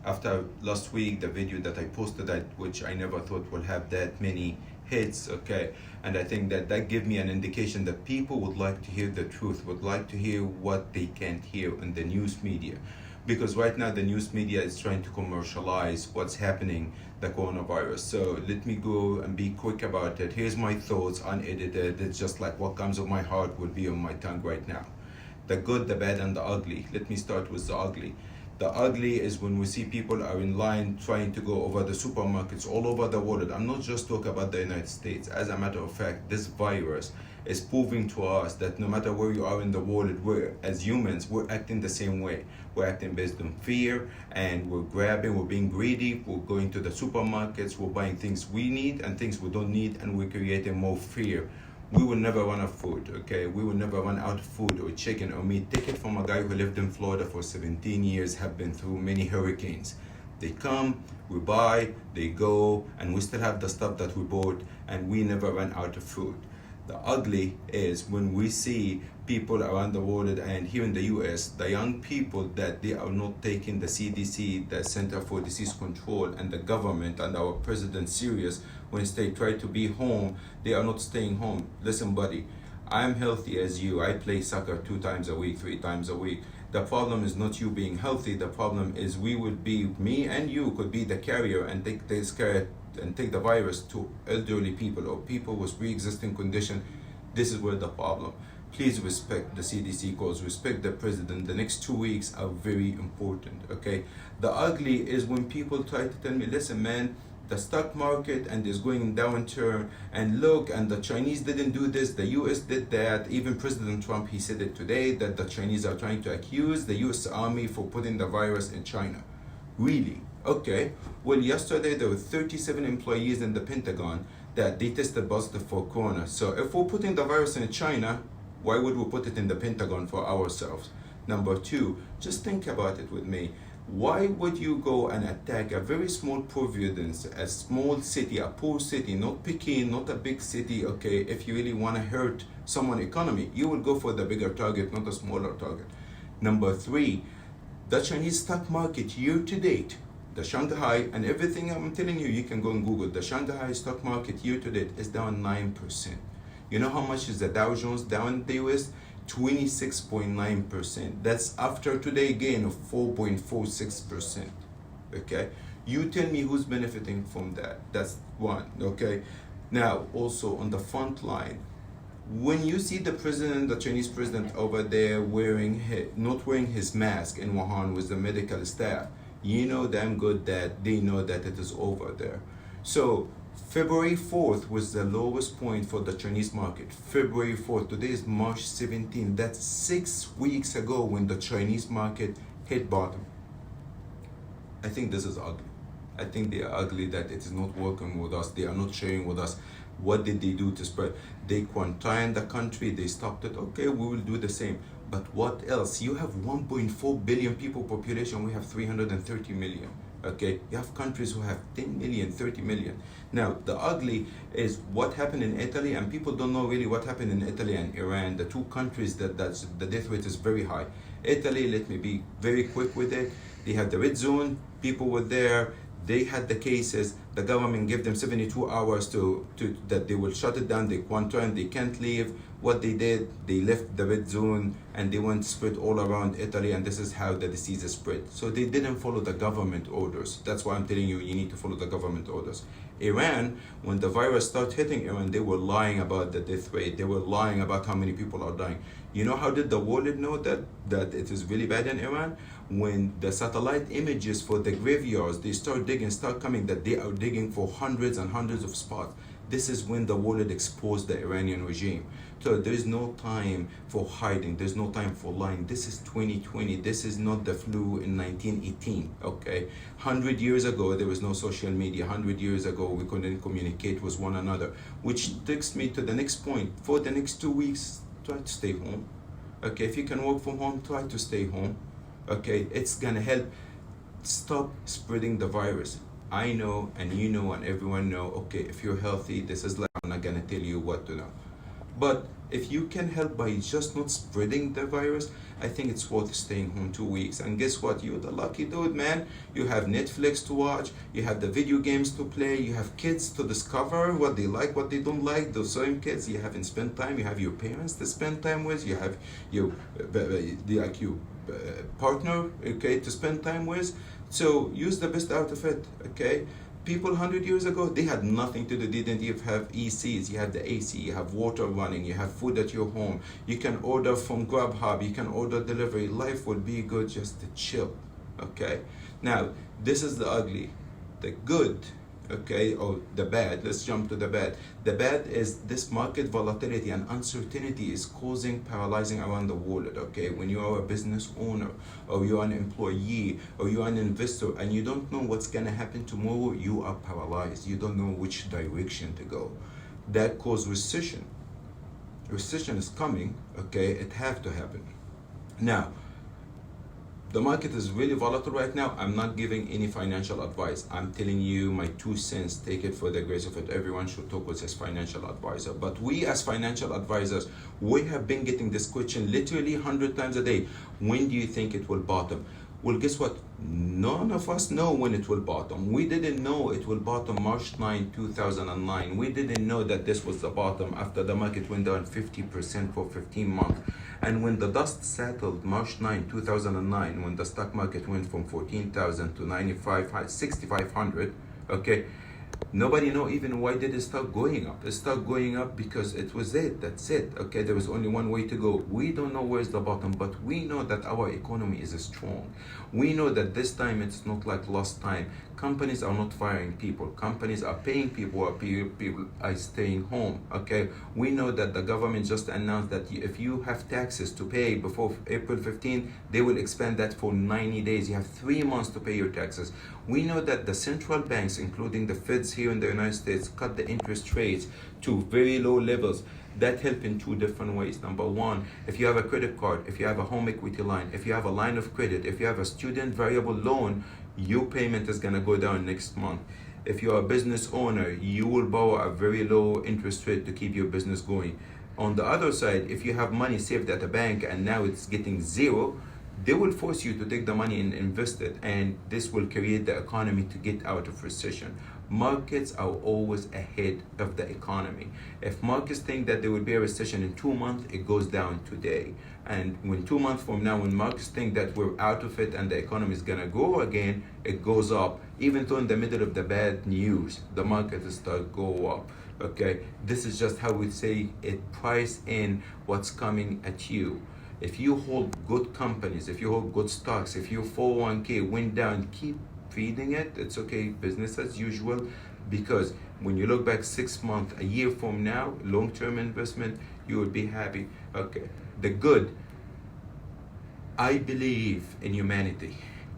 after last week, the video that I posted, which I never thought would have that many hits, okay? And I think that that gave me an indication that people would like to hear the truth, would like to hear what they can't hear in the news media. Because right now the news media is trying to commercialize what's happening, the coronavirus. So let me go and be quick about it. Here's my thoughts, unedited. It's just like what comes on my heart would be on my tongue right now. The good, the bad, and the ugly. Let me start with the ugly. The ugly is when we see people are in line trying to go over the supermarkets all over the world. I'm not just talking about the United States. As a matter of fact, this virus is proving to us that no matter where you are in the world, we're, as humans, we're acting the same way. We're acting based on fear, and we're grabbing, we're being greedy, we're going to the supermarkets, we're buying things we need and things we don't need, and we're creating more fear. We will never run out of food, okay? We will never run out of food or chicken or meat. Take it from a guy who lived in Florida for 17 years, have been through many hurricanes. They come, we buy, they go, and we still have the stuff that we bought, and we never run out of food. The ugly is when we see people around the world and here in the US, the young people that they are not taking the CDC, the Center for Disease Control, and the government and our president serious when they try to be home, they are not staying home. Listen, buddy, I'm healthy as you. I play soccer 2 times a week, 3 times a week. The problem is not you being healthy. The problem is we would be, me and you could be the carrier and take this care and take the virus to elderly people or people with pre-existing condition. This is where the problem. Please respect the CDC calls, respect the president. The next 2 weeks are very important, okay? The ugly is when people try to tell me, listen, man, the stock market and is going in downturn, and look, and the Chinese didn't do this, the US did that. Even President Trump, he said it today, that the Chinese are trying to accuse the US Army for putting the virus in China. Really? Okay. Well, yesterday there were 37 employees in the Pentagon that they tested positive for corona. So if we're putting the virus in China, why would we put it in the Pentagon for ourselves? Number 2, just think about it with me. Why would you go and attack a very small Providence, a small city, a poor city, not Peking, not a big city, okay? If you really want to hurt someone's economy, you will go for the bigger target, not a smaller target. Number 3, the Chinese stock market year to date, the Shanghai, and everything I'm telling you, you can go and Google, the Shanghai stock market year to date is down 9%. You know how much is the Dow Jones down in the US? 26.9%. That's after today gain of 4.46%. Okay, you tell me who's benefiting from that. That's one. Okay, now also on the front line, when you see the president, the Chinese president over there not wearing his mask in Wuhan with the medical staff, you know damn good that they know that it is over there. So February 4th was the lowest point for the Chinese market. February 4th, today is March 17th. That's 6 weeks ago when the Chinese market hit bottom. I think this is ugly. I think they are ugly that it is not working with us. They are not sharing with us. What did they do to spread? They quarantined the country, they stopped it. Okay, we will do the same. But what else? You have 1.4 billion people population, we have 330 million. Okay, you have countries who have 10 million, 30 million. Now, the ugly is what happened in Italy, and people don't know really what happened in Italy and Iran, the 2 countries that's the death rate is very high. Italy, let me be very quick with it. They had the red zone, people were there, they had the cases, the government gave them 72 hours to that they will shut it down, they quarantine, they can't leave. What they did, they left the red zone and they went spread all around Italy, and this is how the disease is spread. So they didn't follow the government orders. That's why I'm telling you, you need to follow the government orders. Iran, when the virus started hitting Iran, they were lying about the death rate. They were lying about how many people are dying. You know how did the world know that it is really bad in Iran? When the satellite images for the graveyards, they start coming, that they are digging for hundreds and hundreds of spots. This is when the world exposed the Iranian regime. So there is no time for hiding. There's no time for lying. This is 2020. This is not the flu in 1918, okay? 100 years ago, there was no social media. 100 years ago, we couldn't communicate with one another. Which takes me to the next point. For the next 2 weeks, try to stay home. Okay, if you can work from home, try to stay home. Okay, it's gonna help stop spreading the virus. I know, and you know, and everyone know, okay, if you're healthy, this is like, I'm not gonna tell you what to know. But if you can help by just not spreading the virus, I think it's worth staying home 2 weeks. And guess what? You're the lucky dude, man. You have Netflix to watch, you have the video games to play, you have kids to discover what they like, what they don't like. Those same kids you haven't spent time, you have your parents to spend time with, you have your partner, okay, to spend time with. So use the best out of it, okay? People 100 years ago, they had nothing to do. They didn't even have ECs. You have the AC, you have water running, you have food at your home. You can order from Grubhub, you can order delivery. Life would be good just to chill, okay? Now, this is the ugly. The good, okay, or the bad. Let's jump to the bad. The bad is this market volatility and uncertainty is causing paralyzing around the world, okay? When you are a business owner, or you're an employee, or you're an investor, and you don't know what's gonna happen tomorrow, you are paralyzed. You don't know which direction to go. That causes recession. Recession is coming, okay? It have to happen. Now, the market is really volatile right now. I'm not giving any financial advice. I'm telling you my 2 cents. Take it for the grace of it. Everyone should talk with his financial advisor. But we as financial advisors, we have been getting this question literally 100 times a day. When do you think it will bottom? Well, guess what? None of us know when it will bottom. We didn't know it will bottom March 9, 2009. We didn't know that this was the bottom after the market went down 50% for 15 months. And when the dust settled March 9, 2009, when the stock market went from 14,000 to 6,500, okay, nobody know even why did it start going up. It started going up because it was it. That's it. Okay, there was only one way to go. We don't know where's the bottom, but we know that our economy is strong. We know that this time it's not like last time. Companies are not firing people. Companies are paying people, or people are staying home. Okay, we know that the government just announced that if you have taxes to pay before April 15, they will expand that for 90 days. You have 3 months to pay your taxes. We know that the central banks, including the Feds here in the United States, cut the interest rates to very low levels. That help in 2 different ways. Number one, if you have a credit card, if you have a home equity line, if you have a line of credit, if you have a student variable loan, your payment is gonna go down next month. If you're a business owner, you will borrow a very low interest rate to keep your business going. On the other side, if you have money saved at a bank and now it's getting zero, they will force you to take the money and invest it, and this will create the economy to get out of recession. Markets are always ahead of the economy. If markets think that there will be a recession in 2 months, it goes down today. And when 2 months from now, when markets think that we're out of it and the economy is gonna grow again, it goes up. Even though in the middle of the bad news, the market will start go up. Okay, this is just how we say it, price in what's coming at you. If you hold good companies, if you hold good stocks, if your 401k went down, keep feeding it. It's okay, business as usual, because when you look back 6 months, a year from now, long-term investment, you will be happy. Okay, the good. I believe in humanity.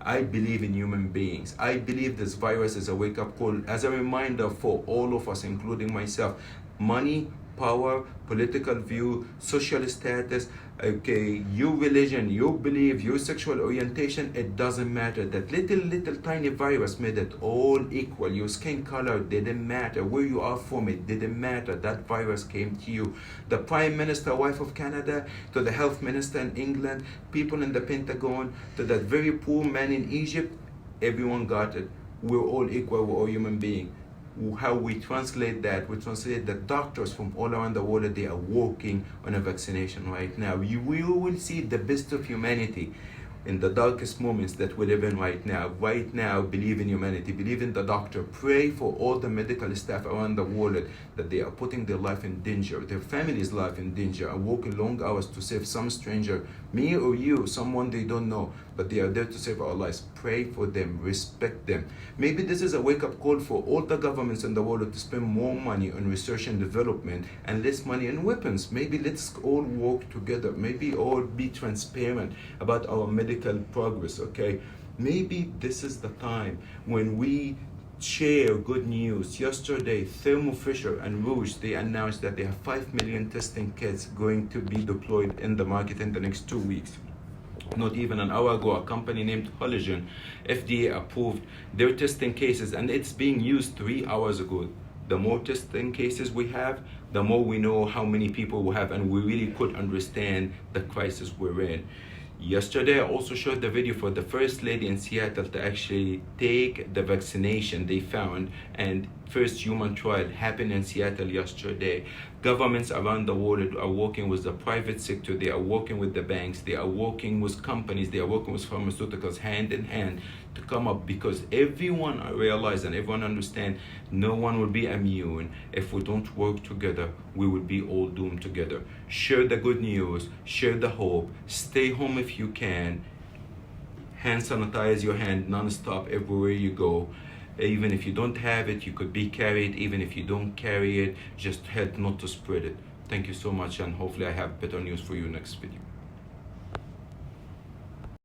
I believe in human beings. I believe this virus is a wake-up call, as a reminder for all of us, including myself. Money, power, political view, social status, okay, your religion, your belief, your sexual orientation, it doesn't matter. That little tiny virus made it all equal. Your skin color didn't matter. Where you are from, it didn't matter. That virus came to you. The Prime Minister, wife of Canada, to the Health Minister in England, people in the Pentagon, to that very poor man in Egypt, everyone got it. We're all equal, we're all human beings. How we translate that, we translate that doctors from all around the world, they are working on a vaccination right now. You will see the best of humanity in the darkest moments that we live in right now. Right now, believe in humanity, believe in the doctor. Pray for all the medical staff around the world that they are putting their life in danger, their family's life in danger, and working long hours to save some stranger, me or you, someone they don't know, but they are there to save our lives. Pray for them, respect them. Maybe this is a wake-up call for all the governments in the world to spend more money on research and development and less money on weapons. Maybe let's all work together. Maybe all be transparent about our medical progress, okay? Maybe this is the time when we share good news. Yesterday, Thermo Fisher and Roche, they announced that they have 5 million testing kits going to be deployed in the market in the next 2 weeks. Not even an hour ago, a company named Hologen, FDA approved their testing cases, and it's being used 3 hours ago. the more testing cases we have, the more we know how many people we have, and we really could understand the crisis we're in. Yesterday, I also showed the video for the first lady in Seattle to actually take the vaccination they found, and first human trial happened in Seattle yesterday. Governments around the world are working with the private sector, they are working with the banks, they are working with companies, they are working with pharmaceuticals hand in hand to come up, because everyone realize and everyone understand no one will be immune. If we don't work together, we will be all doomed together. Share the good news, share the hope, stay home if you can, hand sanitize your hand non-stop everywhere you go. Even if you don't have it, you could be carried. Even if you don't carry it, just help not to spread it. Thank you so much, and hopefully I have better news for you next video.